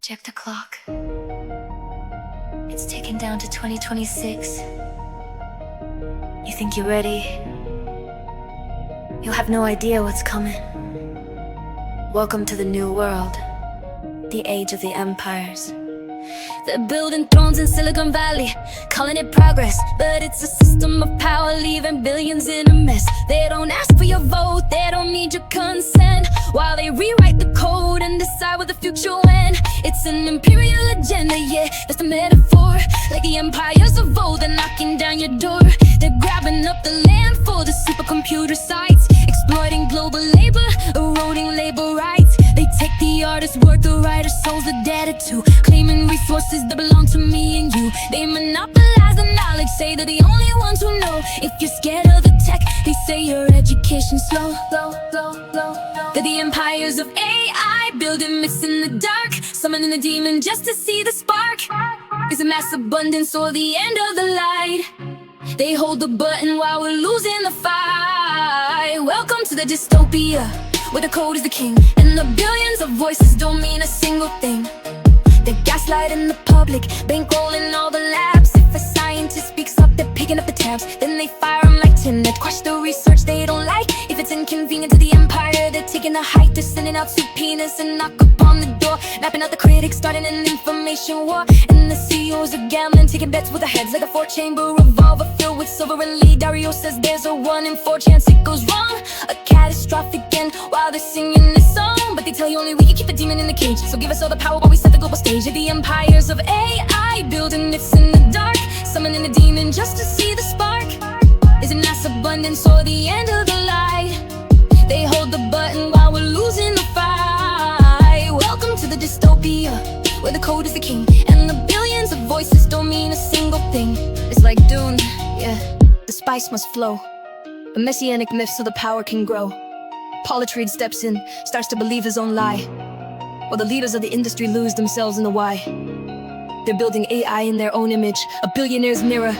Check the clock. It's ticking down to 2026. You think you're ready? You'll have no idea what's coming. Welcome to the new world, the age of the empires. They're building thrones in Silicon Valley, calling it progress, but it's a system of power, leaving billions in a mess. They don't ask for your vote, they don't need your consent, while they rewrite the code and decide what the future went. It's an imperial agenda, yeah, that's the metaphor. Like the empires of old, they're knocking down your door. They're grabbing up the land for the supercomputer sites, exploiting global labor, eroding labor rights. They take the artist's work, the writer's souls, the data too, claiming resources that belong to me and you. They monopolize the knowledge, say they're the only ones who know. If you're scared of the tech, they say your education's slow. They're the empires of AI, building myths in the dark, summoning the demon just to see the spark. Is it mass abundance or the end of the light? They hold the button while we're losing the fight. Welcome to the dystopia, where the code is the king, and the billions of voices don't mean a single thing. They're gaslighting the public, bankrolling all the labs. If a scientist speaks up, they're picking up the tabs. Then they fire them like tin, they crush the research they don't like. If it's inconvenient to the empire, they're taking the height. They're sending out subpoenas and knock upon the door, mapping out the critics, starting an information war. And the CEOs are gambling, taking bets with their heads, like a four-chamber revolver filled with silver and lead. Dario says there's a 1 in 4 chance it goes wrong, a catastrophic end, while they're singing this song. But they tell you only we can keep the demon in the cage, so give us all the power while we set the global stage. They're the empires of AI, building myths in the dark, summoning the demon just to see the spark. Is it mass abundance or the end of the light? They hold the button while we're losing the fight. Welcome to the dystopia, where the code is the king, and the billions of voices don't mean a single thing. It's like Dune, yeah, the spice must flow, the messianic myths so the power can grow. Polytrade steps in, starts to believe his own lie, while the leaders of the industry lose themselves in the why. They're building AI in their own image, a billionaire's mirror,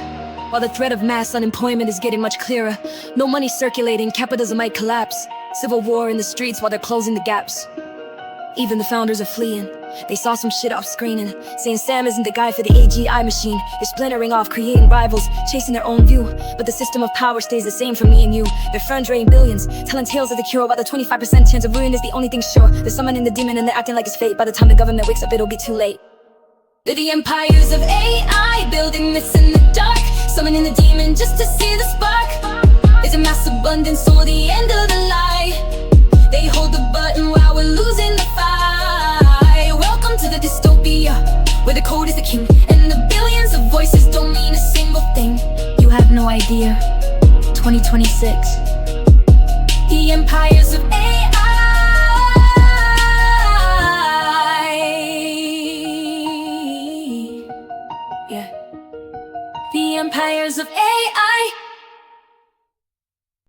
while the threat of mass unemployment is getting much clearer. No money circulating, capitalism might collapse, civil war in the streets while they're closing the gaps. Even the founders are fleeing. They saw some shit off screening, saying Sam isn't the guy for the AGI machine. They're splintering off, creating rivals, chasing their own view, but the system of power stays the same for me and you. They're fundraising billions, telling tales of the cure, while the 25% chance of ruin is the only thing sure. They're summoning the demon and they're acting like it's fate. By the time the government wakes up, it'll be too late. They're the empires of AI, building myths in the dark, summoning the demon just to see the spark. Is it mass abundance or the end of the light? They hold the button while we're losing the fight. Welcome to the dystopia, where the code is the king, and the billions of voices don't mean a single thing. You have no idea. 2026. The empires of AI. Yeah. The empires of AI.